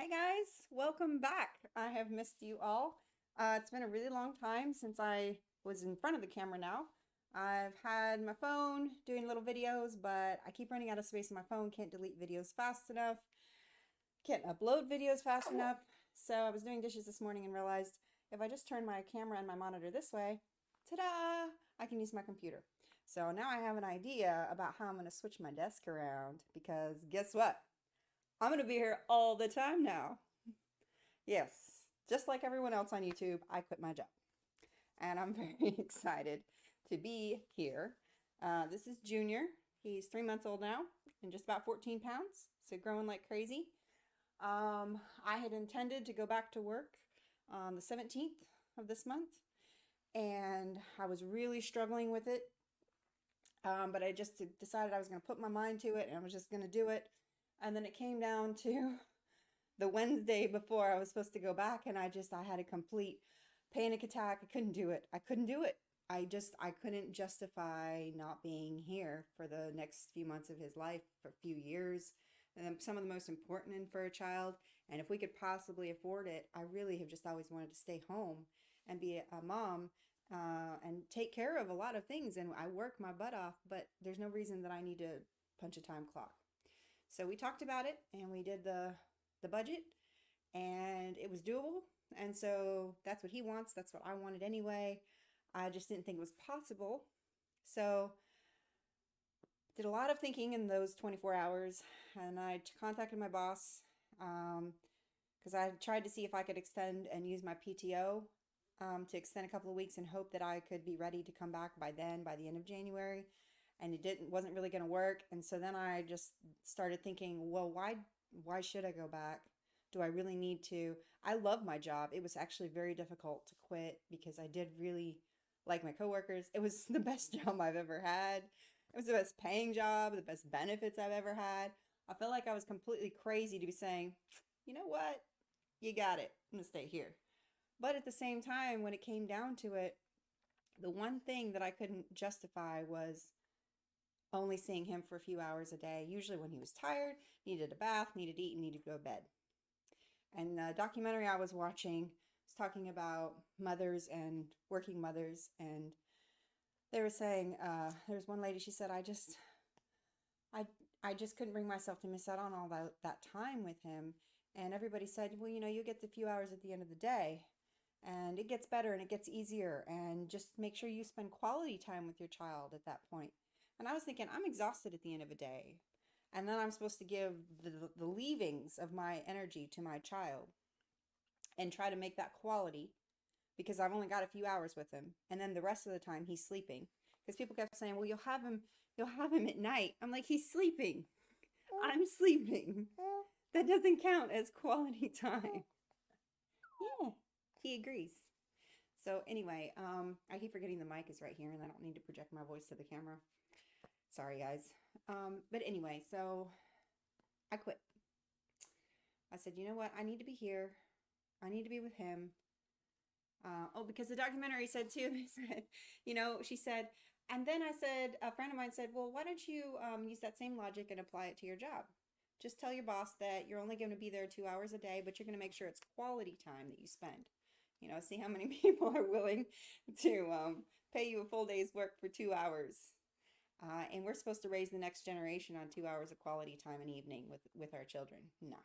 Hi guys, welcome back. I have missed you all. It's been a really long time since I was in front of the camera now. I've had my phone doing little videos, but I keep running out of space on my phone, can't delete videos fast enough, can't upload videos fast enough. So I was doing dishes this morning and realized if I just turn my camera and my monitor this way, ta-da, I can use my computer. So now I have an idea about how I'm going to switch my desk around because guess what? I'm going to be here all the time now. Yes, just like everyone else on YouTube, I quit my job. And I'm very excited to be here. This is Junior. He's 3 months old now and just about 14 pounds, so growing like crazy. I had intended to go back to work on the 17th of this month, and I was really struggling with it. But I just decided I was going to put my mind to it and I was just going to do it. And then it came down to the Wednesday before I was supposed to go back, and I had a complete panic attack. I couldn't do it. I couldn't do it. I couldn't justify not being here for the next few months of his life, for a few years, and then some of the most important for a child. And if we could possibly afford it, I really have just always wanted to stay home and be a mom, and take care of a lot of things. And I work my butt off, but there's no reason that I need to punch a time clock. So we talked about it and we did the budget, and it was doable. And so that's what he wants. That's what I wanted anyway. I just didn't think it was possible. So did a lot of thinking in those 24 hours, and I contacted my boss because I tried to see if I could extend and use my PTO, to extend a couple of weeks and hope that I could be ready to come back by then, by the end of January. And it wasn't really going to work. And so then I just started thinking, well, why should I go back? Do I really need to? I love my job. It was actually very difficult to quit because I did really like my coworkers. It was the best job I've ever had. It was the best paying job, the best benefits I've ever had. I felt like I was completely crazy to be saying, you know what? You got it. I'm gonna stay here. But at the same time, when it came down to it, the one thing that I couldn't justify was only seeing him for a few hours a day, usually when he was tired, needed a bath, needed to eat, and needed to go to bed. And the documentary I was watching was talking about mothers and working mothers, and they were saying, there was one lady, she said, I, I just couldn't bring myself to miss out on all that time with him. And everybody said, well, you get the few hours at the end of the day, and it gets better and it gets easier, and just make sure you spend quality time with your child at that point. And I was thinking, I'm exhausted at the end of a day. And then I'm supposed to give the leavings of my energy to my child and try to make that quality because I've only got a few hours with him. And then the rest of the time he's sleeping. Because people kept saying, well, you'll have him at night. I'm like, he's sleeping. I'm sleeping. That doesn't count as quality time. Yeah, he agrees. So anyway, I keep forgetting the mic is right here and I don't need to project my voice to the camera. Sorry, guys. But anyway, so I quit. I said, you know what? I need to be here. I need to be with him. Oh, because the documentary said too, they said, she said, and then I said, a friend of mine said, well, why don't you use that same logic and apply it to your job? Just tell your boss that you're only going to be there 2 hours a day, but you're going to make sure it's quality time that you spend. See how many people are willing to pay you a full day's work for 2 hours. And we're supposed to raise the next generation on 2 hours of quality time an evening with our children. No,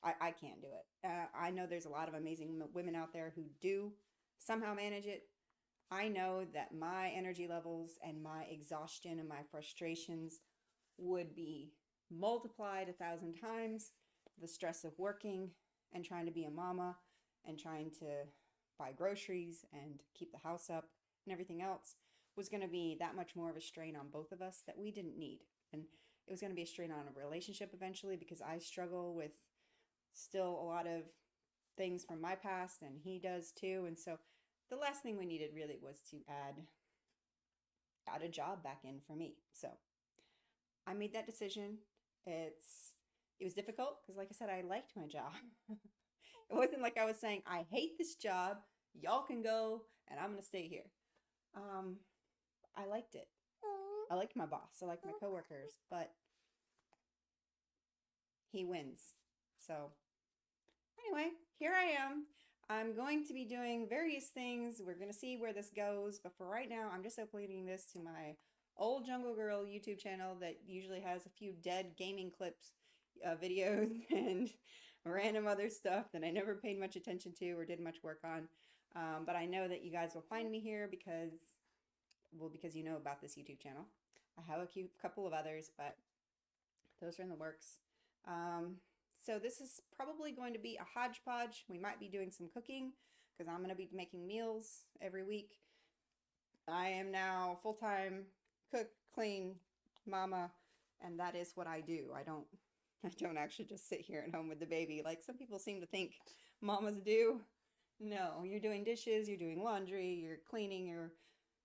I can't do it. I know there's a lot of amazing women out there who do somehow manage it. I know that my energy levels and my exhaustion and my frustrations would be multiplied 1,000 times. The stress of working and trying to be a mama and trying to buy groceries and keep the house up and everything else was going to be that much more of a strain on both of us that we didn't need. And it was going to be a strain on a relationship eventually because I struggle with still a lot of things from my past and he does too. And so the last thing we needed really was to add a job back in for me. So I made that decision. It was difficult because like I said, I liked my job. It wasn't like I was saying, I hate this job. Y'all can go and I'm going to stay here. Um, I liked it. I liked my boss. I liked my coworkers, but he wins. So Anyway, here I am. I'm going to be doing various things. We're going to see where this goes, but for right now, I'm just uploading this to my old Jungle Girl YouTube channel that usually has a few dead gaming clips, videos, and random other stuff that I never paid much attention to or did much work on. But I know that you guys will find me here because, well, because you know about this YouTube channel. I have a couple of others, but those are in the works. Um, so this is probably going to be a hodgepodge. We might be doing some cooking because I'm going to be making meals every week. I am now full-time cook, clean, mama, and that is what I do. I don't actually just sit here at home with the baby like some people seem to think mamas do. No, you're doing dishes, you're doing laundry, you're cleaning, you're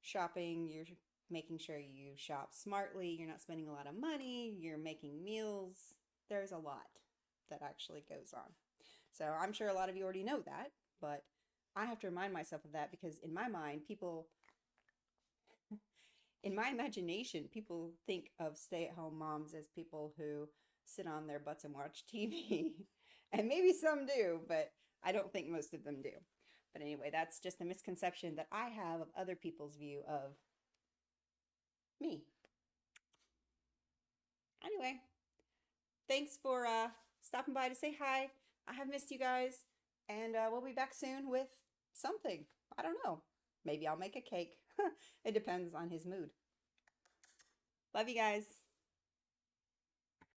shopping, you're making sure you shop smartly, you're not spending a lot of money, you're making meals. There's a lot that actually goes on. So I'm sure a lot of you already know that, but I have to remind myself of that because in my mind, in my imagination, people think of stay-at-home moms as people who sit on their butts and watch TV. And maybe some do, but I don't think most of them do. But anyway, that's just a misconception that I have of other people's view of me. Anyway, thanks for stopping by to say hi. I have missed you guys, and we'll be back soon with something. I don't know. Maybe I'll make a cake. It depends on his mood. Love you guys.